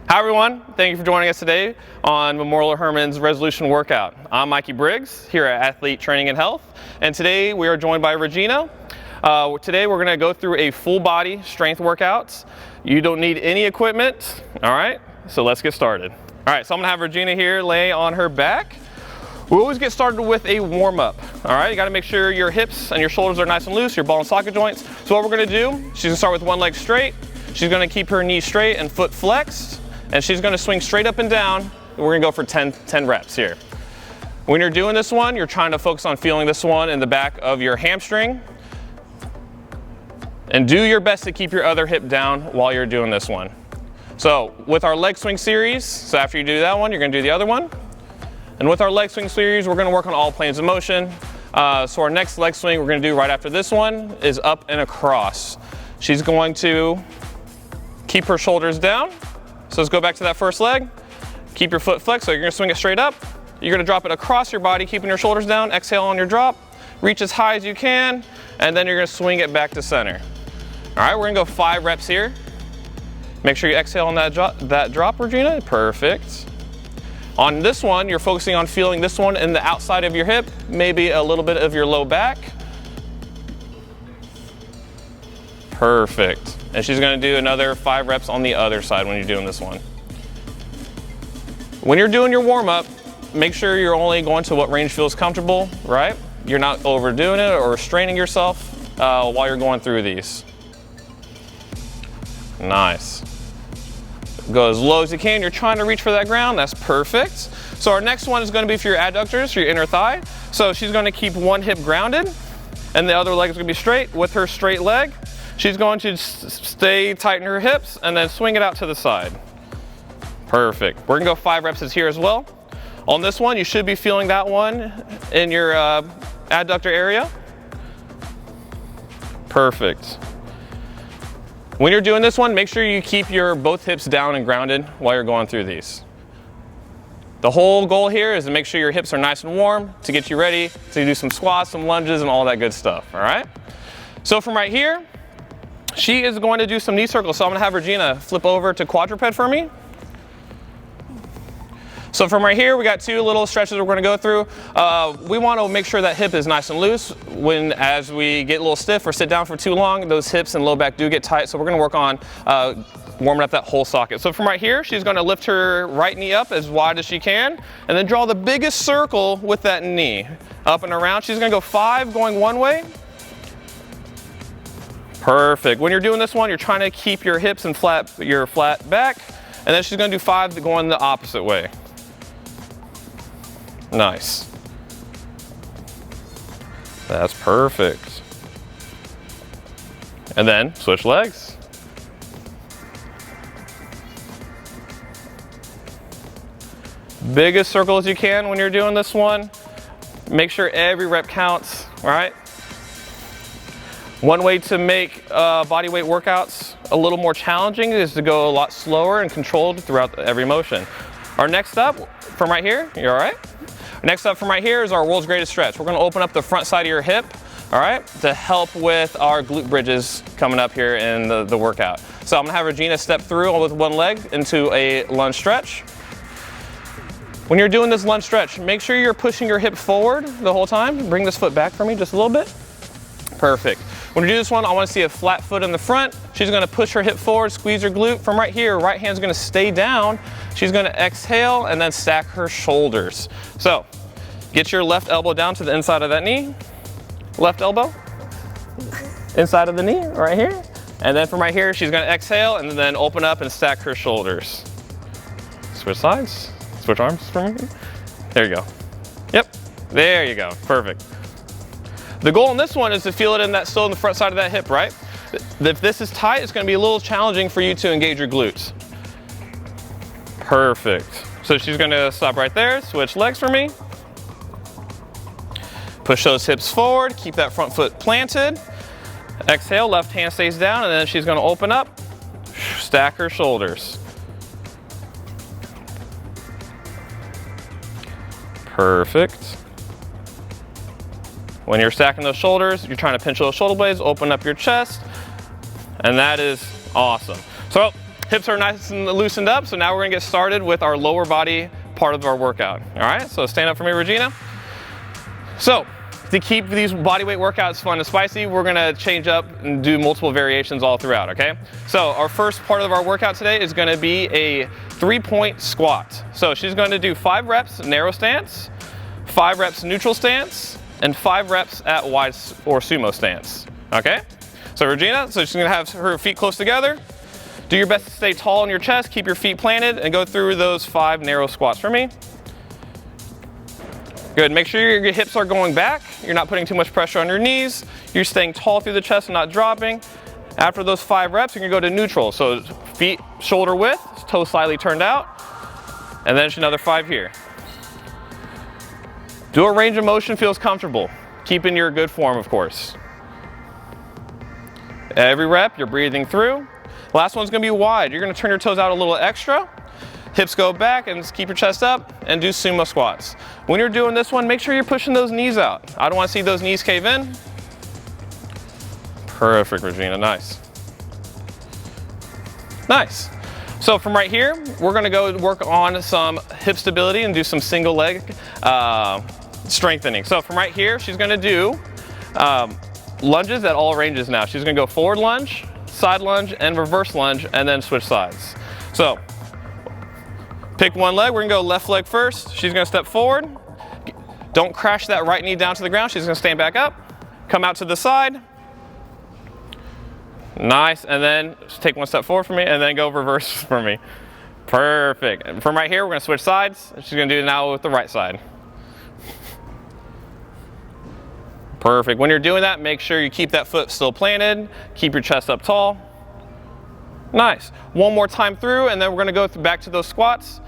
Hi everyone, thank you for joining us today on Memorial Hermann's Resolution Workout. I'm Mikey Briggs here at Athlete Training and Health, and today we are joined by Regina. Today we're going to go through a full body strength workout. You don't need any equipment, all right? So let's get started. All right, so I'm going to have Regina here lay on her back. We always get started with a warm-up, all right? You got to make sure your hips and your shoulders are nice and loose, your ball and socket joints. So what we're going to do, she's going to start with one leg straight. She's going to keep her knee straight and foot flexed. And she's going to swing straight up and down. We're going to go for 10 reps here. When you're doing this one, you're trying to focus on feeling this one in the back of your hamstring. And do your best to keep your other hip down while you're doing this one. So with our leg swing series, so after you do that one, you're going to do the other one. And with our leg swing series, we're going to work on all planes of motion. So our next leg swing we're going to do right after this one is up and across. She's going to keep her shoulders down. So let's go back to that first leg. Keep your foot flexed, so you're gonna swing it straight up. You're gonna drop it across your body, keeping your shoulders down. Exhale on your drop. Reach as high as you can, and then you're gonna swing it back to center. All right, we're gonna go 5 reps here. Make sure you exhale on that drop, Regina. Perfect. On this one, you're focusing on feeling this one in the outside of your hip, maybe a little bit of your low back. Perfect. And she's going to do another 5 reps on the other side when you're doing this one. When you're doing your warm-up, make sure you're only going to what range feels comfortable, right? You're not overdoing it or straining yourself while you're going through these. Nice. Go as low as you can. You're trying to reach for that ground. That's perfect. So our next one is going to be for your adductors, for your inner thigh. So she's going to keep one hip grounded, and the other leg is going to be straight. With her straight leg, she's going to stay tight in her hips and then swing it out to the side. Perfect. We're gonna go 5 reps here as well. On this one, you should be feeling that one in your adductor area. Perfect. When you're doing this one, make sure you keep your both hips down and grounded while you're going through these. The whole goal here is to make sure your hips are nice and warm to get you ready to do some squats, some lunges, and all that good stuff, all right? So from right here, she is going to do some knee circles, so I'm going to have Regina flip over to quadruped for me. So from right here, we got 2 little stretches we're going to go through. We want to make sure that hip is nice and loose. As we get a little stiff or sit down for too long, those hips and low back do get tight, so we're going to work on warming up that whole socket. So from right here, she's going to lift her right knee up as wide as she can, and then draw the biggest circle with that knee. Up and around. She's going to go 5 going one way. Perfect. When you're doing this one, you're trying to keep your hips and your flat back, and then she's going to do 5 going the opposite way. Nice. That's perfect. And then switch legs. Biggest circle as you can when you're doing this one. Make sure every rep counts, all right? One way to make body weight workouts a little more challenging is to go a lot slower and controlled throughout every motion. Our next up from right here, you all right? Next up from right here is our world's greatest stretch. We're gonna open up the front side of your hip, all right, to help with our glute bridges coming up here in the workout. So I'm gonna have Regina step through with one leg into a lunge stretch. When you're doing this lunge stretch, make sure you're pushing your hip forward the whole time. Bring this foot back for me just a little bit. Perfect. When you do this one, I want to see a flat foot in the front. She's going to push her hip forward, squeeze her glute. From right here, right hand's going to stay down. She's going to exhale and then stack her shoulders. So get your left elbow down to the inside of that knee. Left elbow, inside of the knee, right here. And then from right here, she's going to exhale and then open up and stack her shoulders. Switch sides, switch arms for me. There you go. Yep, there you go, perfect. The goal in this one is to feel it in that, still in the front side of that hip, right? If this is tight, it's going to be a little challenging for you to engage your glutes. Perfect. So she's going to stop right there, switch legs for me. Push those hips forward, keep that front foot planted. Exhale, left hand stays down, and then she's going to open up, stack her shoulders. Perfect. When you're stacking those shoulders, you're trying to pinch those shoulder blades, open up your chest, and that is awesome. So hips are nice and loosened up, so now we're gonna get started with our lower body part of our workout. All right, so stand up for me, Regina. So to keep these bodyweight workouts fun and spicy, we're gonna change up and do multiple variations all throughout, okay? So our first part of our workout today is gonna be a 3-point squat. So she's gonna do 5 reps narrow stance, 5 reps neutral stance, and 5 reps at wide or sumo stance, okay? So Regina, so she's gonna have her feet close together. Do your best to stay tall on your chest, keep your feet planted, and go through those 5 narrow squats for me. Good, make sure your hips are going back. You're not putting too much pressure on your knees. You're staying tall through the chest and not dropping. After those 5 reps, you're gonna go to neutral. So feet shoulder width, toes slightly turned out, and then another 5 here. Do a range of motion feels comfortable. Keep in your good form, of course. Every rep, you're breathing through. Last one's gonna be wide. You're gonna turn your toes out a little extra. Hips go back and keep your chest up and do sumo squats. When you're doing this one, make sure you're pushing those knees out. I don't wanna see those knees cave in. Perfect, Regina, nice. Nice. So from right here, we're gonna go work on some hip stability and do some single leg strengthening. So from right here, she's gonna do lunges at all ranges now. She's gonna go forward lunge, side lunge, and reverse lunge, and then switch sides. So pick one leg. We're gonna go left leg first. She's gonna step forward. Don't crash that right knee down to the ground. She's gonna stand back up, come out to the side. Nice, and then just take one step forward for me, and then go reverse for me. Perfect. And from right here, we're gonna switch sides. She's gonna do it now with the right side. Perfect. When you're doing that, make sure you keep that foot still planted, keep your chest up tall. Nice. One more time through, and then we're gonna go back to those squats,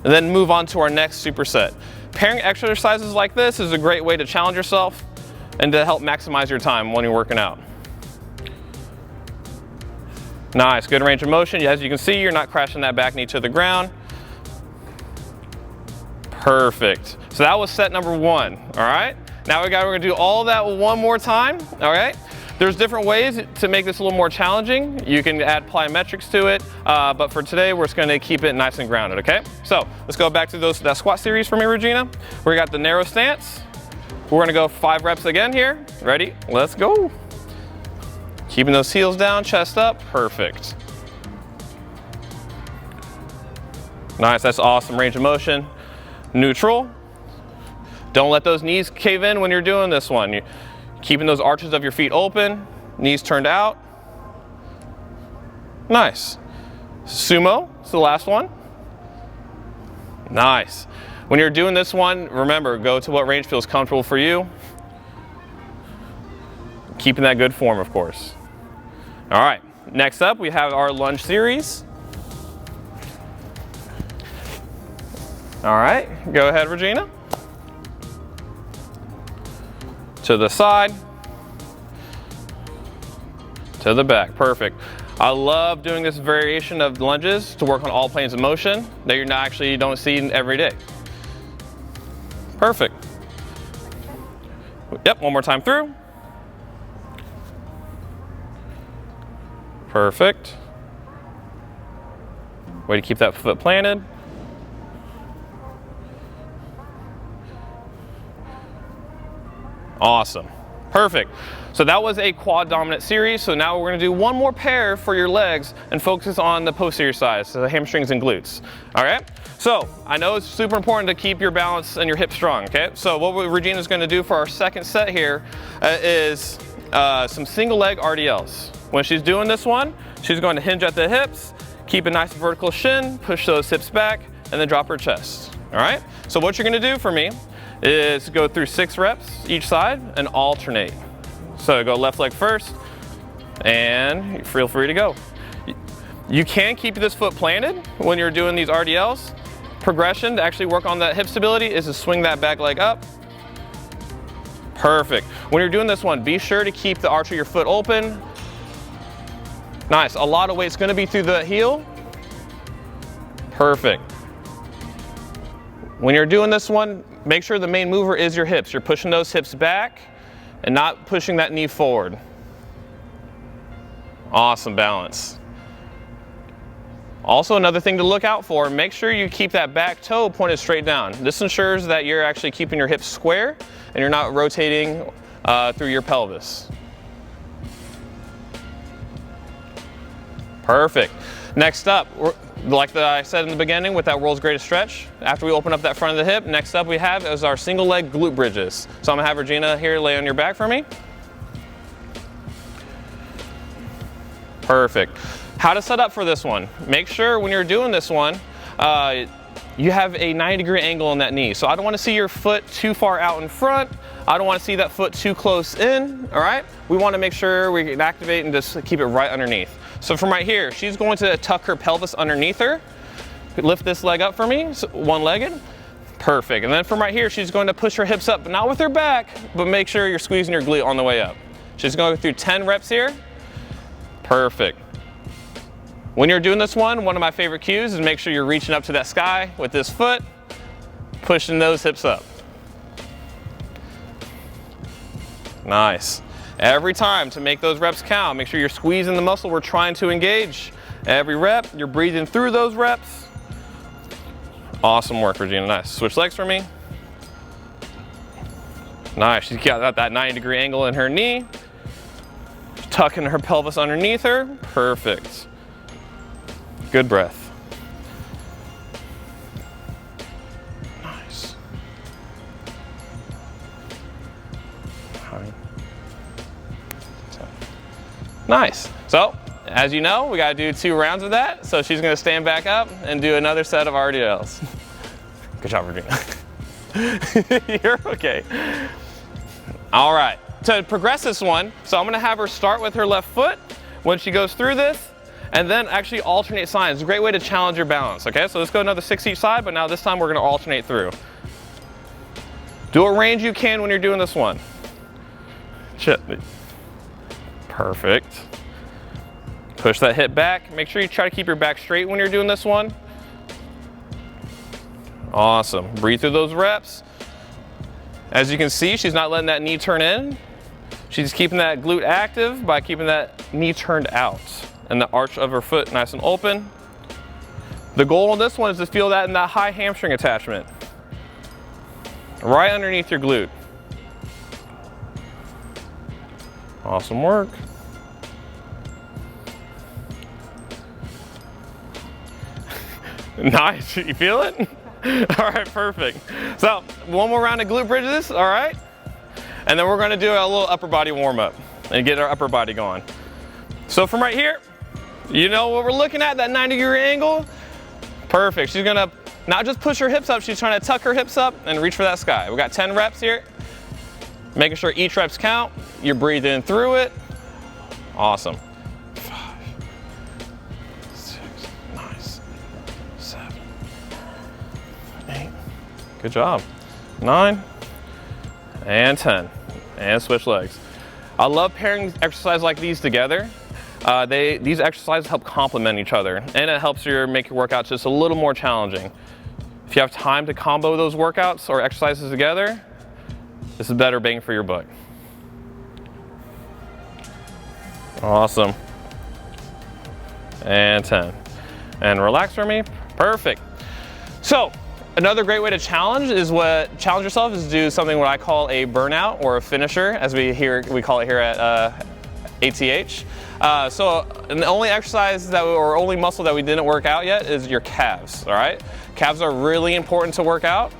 and then move on to our next superset. Pairing exercises like this is a great way to challenge yourself and to help maximize your time when you're working out. Nice, good range of motion. As you can see, you're not crashing that back knee to the ground. Perfect. So that was set number 1, all right? Now we're gonna do all that one more time, all right? There's different ways to make this a little more challenging. You can add plyometrics to it, but for today, we're just gonna keep it nice and grounded, okay? So let's go back to that squat series for me, Regina. We got the narrow stance. We're gonna go 5 reps again here. Ready? Let's go. Keeping those heels down, chest up, perfect. Nice, that's awesome range of motion. Neutral. Don't let those knees cave in when you're doing this one. You're keeping those arches of your feet open, knees turned out. Nice. Sumo, it's the last one. Nice. When you're doing this one, remember, go to what range feels comfortable for you. Keeping that good form, of course. All right, next up, we have our lunge series. All right, go ahead, Regina. To the side, to the back, perfect. I love doing this variation of lunges to work on all planes of motion that you don't see every day. Perfect. Yep, one more time through. Perfect. Way to keep that foot planted. Awesome. Perfect. So that was a quad dominant series. So now we're gonna do one more pair for your legs and focus on the posterior side, so the hamstrings and glutes. All right? So I know it's super important to keep your balance and your hips strong, okay? So what Regina's gonna do for our second set here is some single leg RDLs. When she's doing this one, she's going to hinge at the hips, keep a nice vertical shin, push those hips back, and then drop her chest, all right? So what you're gonna do for me is go through 6 reps each side and alternate. So go left leg first, and feel free to go. You can keep this foot planted when you're doing these RDLs. Progression to actually work on that hip stability is to swing that back leg up. Perfect. When you're doing this one, be sure to keep the arch of your foot open. Nice, a lot of weight's gonna be through the heel. Perfect. When you're doing this one, make sure the main mover is your hips. You're pushing those hips back and not pushing that knee forward. Awesome balance. Also, another thing to look out for, make sure you keep that back toe pointed straight down. This ensures that you're actually keeping your hips square and you're not rotating through your pelvis. Perfect. Next up, like I said in the beginning with that world's greatest stretch, after we open up that front of the hip, next up we have is our single leg glute bridges. So I'm gonna have Regina here lay on your back for me. Perfect. How to set up for this one. Make sure when you're doing this one, you have a 90-degree angle in that knee. So I don't wanna see your foot too far out in front. I don't wanna see that foot too close in, all right? We wanna make sure we can activate and just keep it right underneath. So from right here, she's going to tuck her pelvis underneath her. Lift this leg up for me, so one-legged. Perfect. And then from right here, she's going to push her hips up, but not with her back, but make sure you're squeezing your glute on the way up. She's going to go through 10 reps here. Perfect. When you're doing this one of my favorite cues is make sure you're reaching up to that sky with this foot, pushing those hips up. Nice. Every time to make those reps count, make sure you're squeezing the muscle we're trying to engage. Every rep, you're breathing through those reps. Awesome work, Regina. Nice. Switch legs for me. Nice. She's got that 90-degree angle in her knee. Tucking her pelvis underneath her. Perfect. Good breath. Nice. Nice. So, as you know, we gotta do 2 rounds of that. So she's gonna stand back up and do another set of RDLs. Good job, Regina. You're okay. All right, to progress this one, so I'm gonna have her start with her left foot when she goes through this, and then actually alternate sides. It's a great way to challenge your balance, okay? So let's go another 6 each side, but now this time we're gonna alternate through. Do a range you can when you're doing this one. Perfect. Push that hip back. Make sure you try to keep your back straight when you're doing this one. Awesome. Breathe through those reps. As you can see, she's not letting that knee turn in. She's keeping that glute active by keeping that knee turned out and the arch of her foot nice and open. The goal on this one is to feel that in that high hamstring attachment, right underneath your glute. Awesome work. Nice, you feel it? All right, perfect. So one more round of glute bridges, all right? And then we're gonna do a little upper body warm up and get our upper body going. So from right here, you know what we're looking at, that 90-degree angle? Perfect, she's gonna not just push her hips up, she's trying to tuck her hips up and reach for that sky. We got 10 reps here. Making sure each reps count, you're breathing through it. Awesome. 5, 6, nice. 7, 8, good job. 9, and 10, and switch legs. I love pairing exercises like these together. These exercises help complement each other, and it helps make your workouts just a little more challenging. If you have time to combo those workouts or exercises together, this is better bang for your buck. Awesome. And 10. And relax for me. Perfect. So, Another great way to challenge yourself is to do something what I call a burnout or a finisher, as we call it here at ATH. So the only exercise or only muscle that we didn't work out yet is your calves. All right, calves are really important to work out.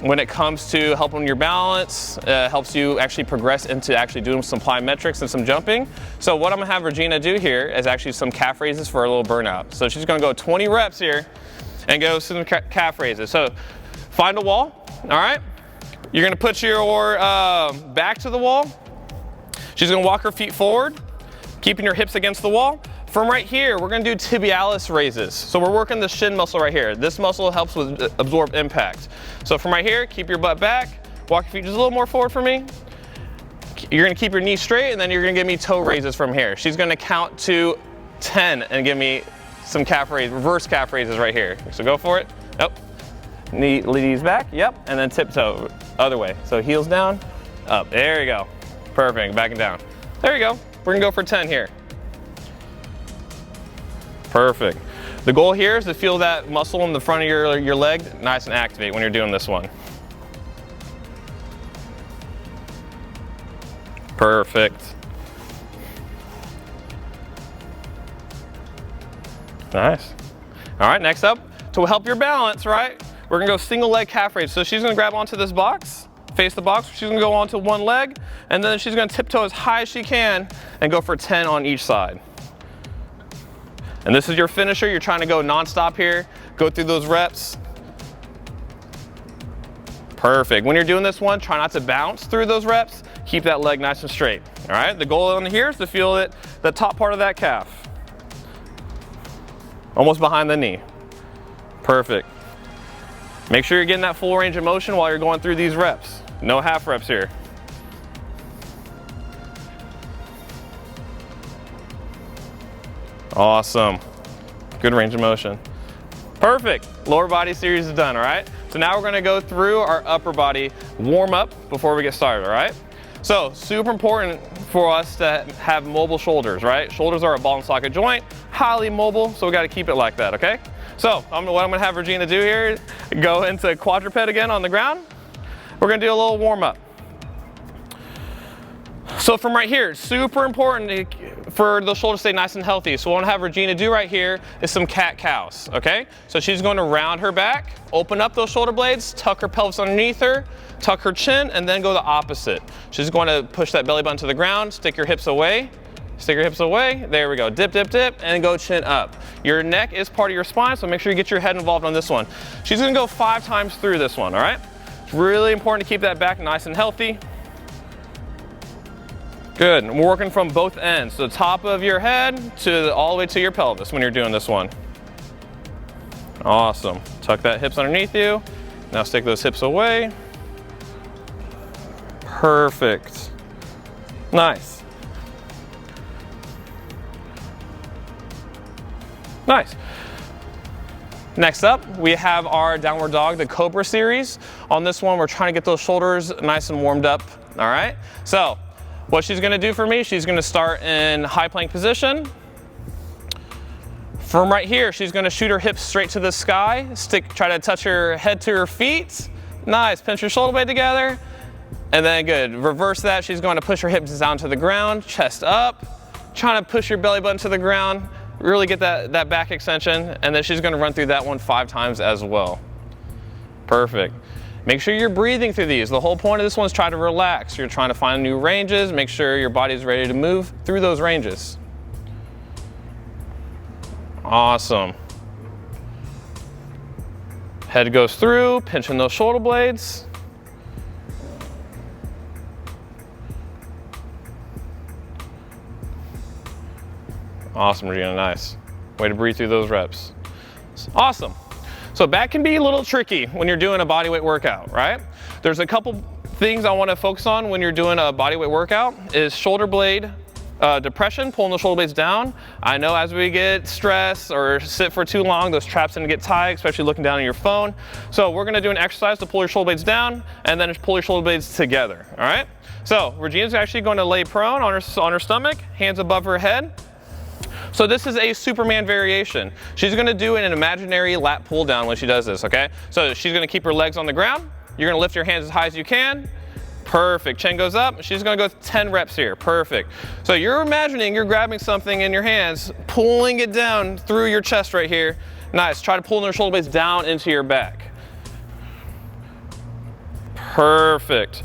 When it comes to helping your balance, helps you actually progress into actually doing some plyometrics and some jumping. So what I'm gonna have Regina do here is actually some calf raises for a little burnout. So she's gonna go 20 reps here and go some calf raises. So find a wall, all right? You're gonna put your back to the wall. She's gonna walk her feet forward, keeping your hips against the wall. From right here, we're gonna do tibialis raises. So we're working the shin muscle right here. This muscle helps with absorb impact. So from right here, keep your butt back, walk your feet just a little more forward for me. You're gonna keep your knees straight, and then you're gonna give me toe raises from here. She's gonna count to 10 and give me some calf raises, reverse calf raises right here. So go for it. Nope. Knees back, yep, and then tiptoe, other way. So heels down, up, there you go. Perfect, back and down. There you go, we're gonna go for 10 here. Perfect. The goal here is to feel that muscle in the front of your leg nice and activate when you're doing this one. Perfect. Nice. All right, next up, to help your balance, right? We're gonna go single leg calf raise. So she's gonna grab onto this box, face the box, she's gonna go onto one leg, and then she's gonna tiptoe as high as she can and go for 10 on each side. And this is your finisher. You're trying to go nonstop here. Go through those reps. Perfect. When you're doing this one, try not to bounce through those reps. Keep that leg nice and straight. All right, the goal on here is to feel it, the top part of that calf. Almost behind the knee. Perfect. Make sure you're getting that full range of motion while you're going through these reps. No half reps here. Awesome. Good range of motion. Perfect. Lower body series is done, all right? So now we're gonna go through our upper body warm up before we get started, all right? So super important for us to have mobile shoulders, right? Shoulders are a ball and socket joint, highly mobile, so we gotta keep it like that, okay? So what I'm gonna have Regina do here, go into quadruped again on the ground. We're gonna do a little warm up. So from right here, super important for the shoulders to stay nice and healthy. So what I want to have Regina do right here is some cat-cows, okay? So she's going to round her back, open up those shoulder blades, tuck her pelvis underneath her, tuck her chin, and then go the opposite. She's going to push that belly button to the ground, stick your hips away, there we go, dip, dip, dip, and go chin up. Your neck is part of your spine, so make sure you get your head involved on this one. She's gonna go 5 times through this one, all right? It's really important to keep that back nice and healthy. Good, and we're working from both ends, so the top of your head to all the way to your pelvis when you're doing this one. Awesome, tuck that hips underneath you. Now stick those hips away. Perfect, nice. Nice. Next up, we have our downward dog, the Cobra series. On this one, we're trying to get those shoulders nice and warmed up, all right? So, what she's gonna do for me, she's gonna start in high plank position. From right here, she's gonna shoot her hips straight to the sky, try to touch her head to her feet. Nice, pinch your shoulder blade together. And then good, reverse that, she's going to push her hips down to the ground, chest up, trying to push your belly button to the ground, really get that back extension, and then she's gonna run through that one 5 times as well. Perfect. Make sure you're breathing through these. The whole point of this one is try to relax. You're trying to find new ranges, make sure your body's ready to move through those ranges. Awesome. Head goes through, pinching those shoulder blades. Awesome, Regina, nice. Way to breathe through those reps. Awesome. So back can be a little tricky when you're doing a bodyweight workout, right? There's a couple things I want to focus on when you're doing a bodyweight workout is shoulder blade depression, pulling the shoulder blades down. I know as we get stressed or sit for too long, those traps tend to get tight, especially looking down at your phone. So we're gonna do an exercise to pull your shoulder blades down and then pull your shoulder blades together, all right? So Regina's actually going to lay prone on her stomach, hands above her head. So this is a Superman variation. She's gonna do an imaginary lat pull down when she does this, okay? So she's gonna keep her legs on the ground. You're gonna lift your hands as high as you can. Perfect, chin goes up. She's gonna go 10 reps here, perfect. So you're imagining you're grabbing something in your hands, pulling it down through your chest right here. Nice, try to pull your shoulder blades down into your back. Perfect.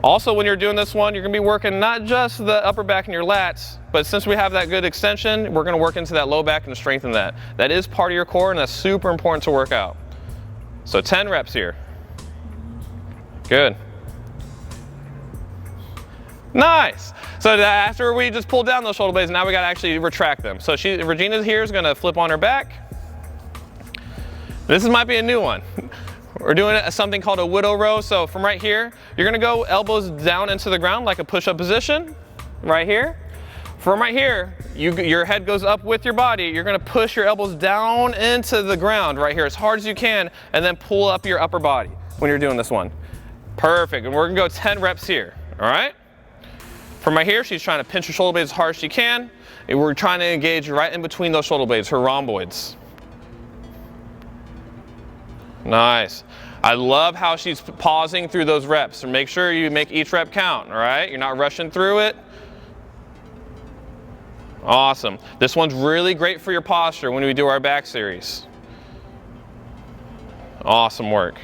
Also, when you're doing this one, you're gonna be working not just the upper back and your lats, but since we have that good extension, we're gonna work into that low back and strengthen that. That is part of your core and that's super important to work out. So 10 reps here. Good. Nice. So after we just pulled down those shoulder blades, now we gotta actually retract them. So Regina here is gonna flip on her back. This might be a new one. We're doing something called a widow row. So from right here, you're gonna go elbows down into the ground like a push-up position, right here. From right here, your head goes up with your body. You're gonna push your elbows down into the ground right here as hard as you can, and then pull up your upper body when you're doing this one. Perfect, and we're gonna go 10 reps here, all right? From right here, she's trying to pinch her shoulder blades as hard as she can, and we're trying to engage right in between those shoulder blades, her rhomboids. Nice. I love how she's pausing through those reps. So make sure you make each rep count, all right? You're not rushing through it. Awesome. This one's really great for your posture when we do our back series. Awesome work.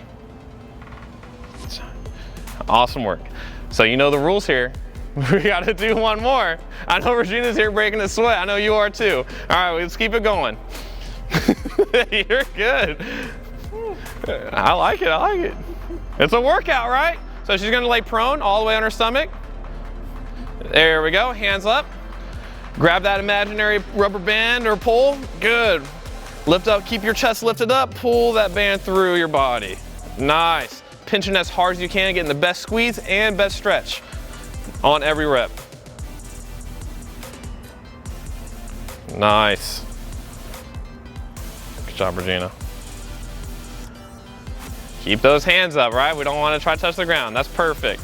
Awesome work. So you know the rules here. We gotta do one more. I know Regina's here breaking a sweat. I know you are too. All right, let's keep it going. You're good. I like it, I like it. It's a workout, right? So she's gonna lay prone all the way on her stomach. There we go, hands up. Grab that imaginary rubber band or pull, good. Lift up, keep your chest lifted up, pull that band through your body. Nice. Pinching as hard as you can, getting the best squeeze and best stretch on every rep. Nice. Good job, Regina. Keep those hands up, right? We don't want to try to touch the ground. That's perfect.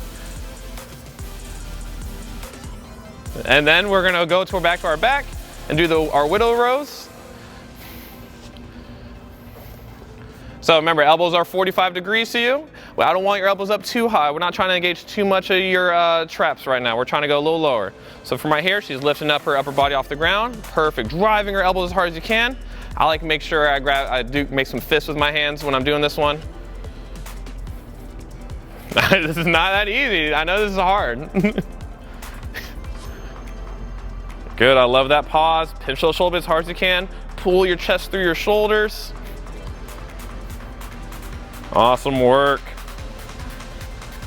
And then we're going to go back to our back and do our widow rows. So remember, elbows are 45 degrees to you. Well, I don't want your elbows up too high. We're not trying to engage too much of your traps right now. We're trying to go a little lower. So from right here, she's lifting up her upper body off the ground. Perfect. Driving her elbows as hard as you can. I like to make sure I do make some fists with my hands when I'm doing this one. This is not that easy. I know this is hard. Good, I love that pause. Pinch those shoulders as hard as you can. Pull your chest through your shoulders. Awesome work.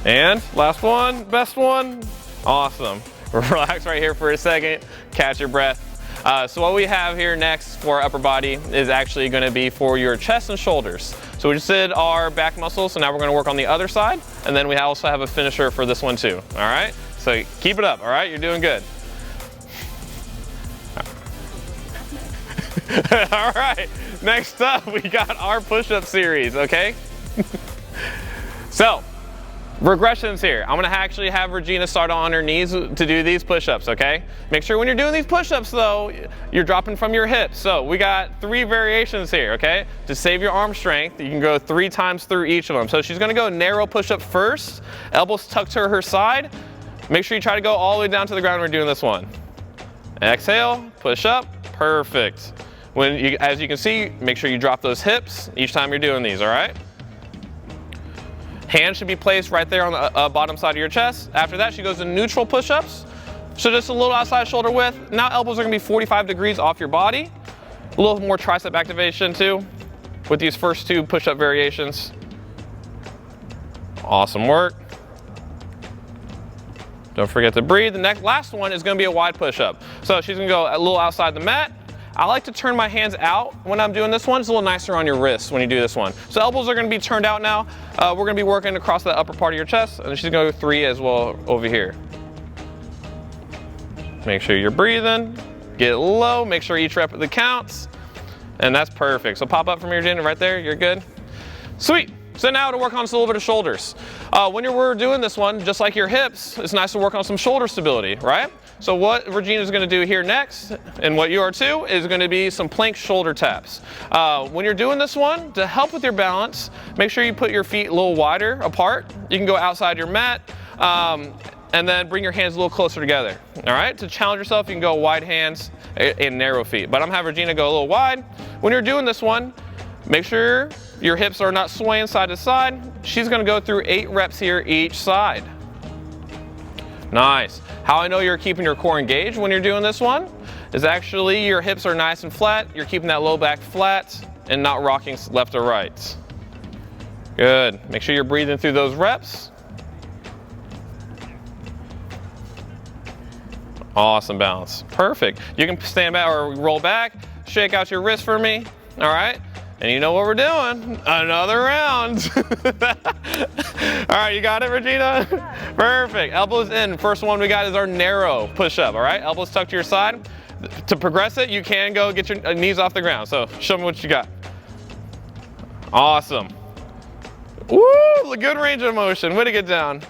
And last one, best one. Awesome. Relax right here for a second. Catch your breath. So what we have here next for our upper body is actually going to be for your chest and shoulders. So we just did our back muscles, so now we're going to work on the other side, and then we also have a finisher for this one too. All right, so keep it up. All right, you're doing good. All right, next up we got our push-up series. Okay. So regressions here. I'm gonna actually have Regina start on her knees to do these push-ups, okay? Make sure when you're doing these push-ups though, you're dropping from your hips. So we got 3 variations here, okay? To save your arm strength, you can go 3 times through each of them. So she's gonna go narrow push-up first, elbows tucked to her side. Make sure you try to go all the way down to the ground when we're doing this one. Exhale, push up, perfect. As you can see, make sure you drop those hips each time you're doing these, all right? Hands should be placed right there on the bottom side of your chest. After that, she goes to neutral push-ups. So just a little outside shoulder width. Now elbows are gonna be 45 degrees off your body. A little more tricep activation too with these first 2 push-up variations. Awesome work. Don't forget to breathe. The last one is gonna be a wide push-up. So she's gonna go a little outside the mat. I like to turn my hands out when I'm doing this one. It's a little nicer on your wrists when you do this one. So elbows are gonna be turned out now. We're gonna be working across the upper part of your chest, and she's gonna go 3 as well over here. Make sure you're breathing, get low, make sure each rep counts, and that's perfect. So pop up from your chin right there, you're good. Sweet. So now to work on just a little bit of shoulders. When we're doing this one, just like your hips, it's nice to work on some shoulder stability, right? So what Regina's gonna do here next, and what you are too, is gonna be some plank shoulder taps. When you're doing this one, to help with your balance, make sure you put your feet a little wider apart. You can go outside your mat, and then bring your hands a little closer together, all right? To challenge yourself, you can go wide hands and narrow feet, but I'm having Regina go a little wide. When you're doing this one, make sure your hips are not swaying side to side. She's gonna go through 8 reps here each side. Nice. How I know you're keeping your core engaged when you're doing this one is actually your hips are nice and flat. You're keeping that low back flat and not rocking left or right. Good. Make sure you're breathing through those reps. Awesome balance. Perfect. You can stand back or roll back, shake out your wrist for me. All right. And you know what we're doing? Another round. All right, you got it, Regina? Yeah. Perfect. Elbows in. First one we got is our narrow push-up, all right? Elbows tucked to your side. To progress it, you can go get your knees off the ground. So show me what you got. Awesome. Woo, good range of motion. Way to get down.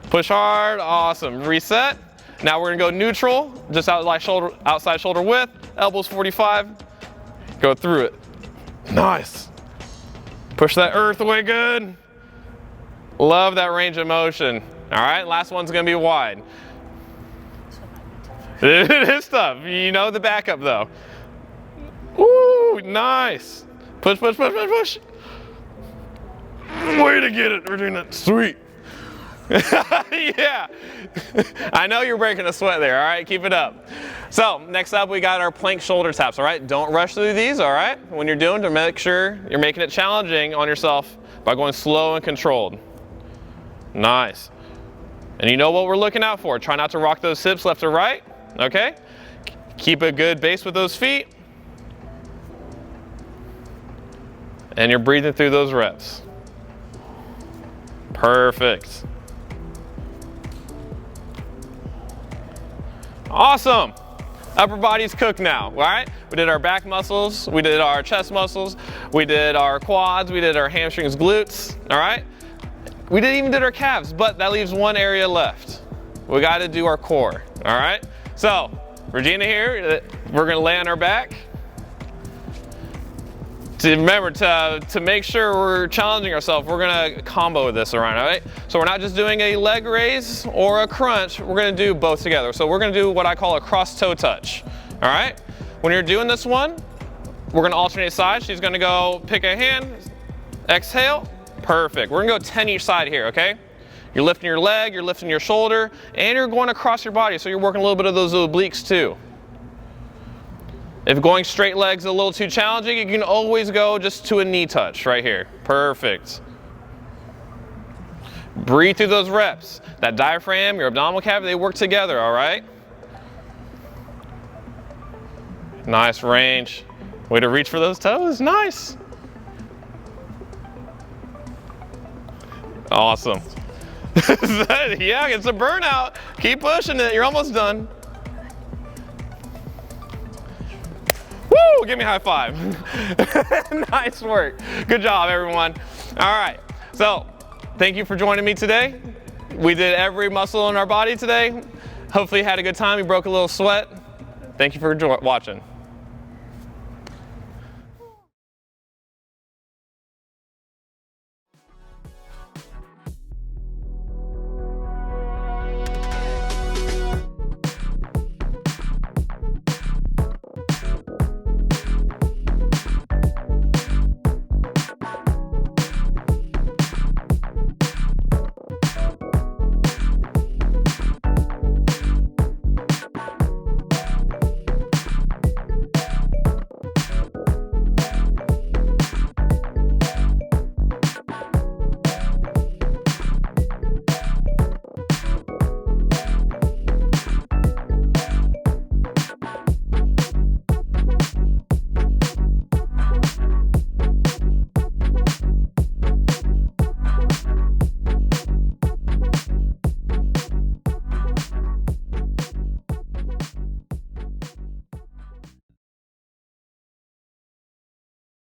Push hard. Awesome. Reset. Now we're gonna go neutral, just outside shoulder width, elbows 45. Go through it. Nice. Push that earth away good. Love that range of motion. All right, last one's gonna be wide. It is tough. You know the backup though. Ooh, nice. Push, push, push, push, push. Way to get it, Regina. Sweet. Yeah. I know you're breaking a sweat there, all right? Keep it up. So next up, we got our plank shoulder taps, all right? Don't rush through these, all right? When you're doing, to make sure you're making it challenging on yourself by going slow and controlled. Nice. And you know what we're looking out for. Try not to rock those hips left or right, okay? Keep a good base with those feet. And you're breathing through those reps. Perfect. Awesome. Upper body's cooked now, all right? We did our back muscles, we did our chest muscles, we did our quads, we did our hamstrings, glutes, all right? We didn't even did our calves, but that leaves one area left. We gotta do our core, all right? So, Regina here, we're gonna lay on our back. To remember, to make sure we're challenging ourselves, we're gonna combo this around, all right? So we're not just doing a leg raise or a crunch, we're gonna do both together. So we're gonna do what I call a cross toe touch, all right? When you're doing this one, we're gonna alternate sides. She's gonna go pick a hand, exhale, perfect. We're gonna go 10 each side here, okay? You're lifting your leg, you're lifting your shoulder, and you're going across your body, so you're working a little bit of those obliques too. If going straight legs is a little too challenging, you can always go just to a knee touch right here. Perfect. Breathe through those reps. That diaphragm, your abdominal cavity, they work together, all right? Nice range. Way to reach for those toes, nice. Awesome. Yeah, it's a burnout. Keep pushing it, you're almost done. Woo, give me a high five. Nice work. Good job, everyone. All right, so thank you for joining me today. We did every muscle in our body today. Hopefully you had a good time, you broke a little sweat. Thank you for watching.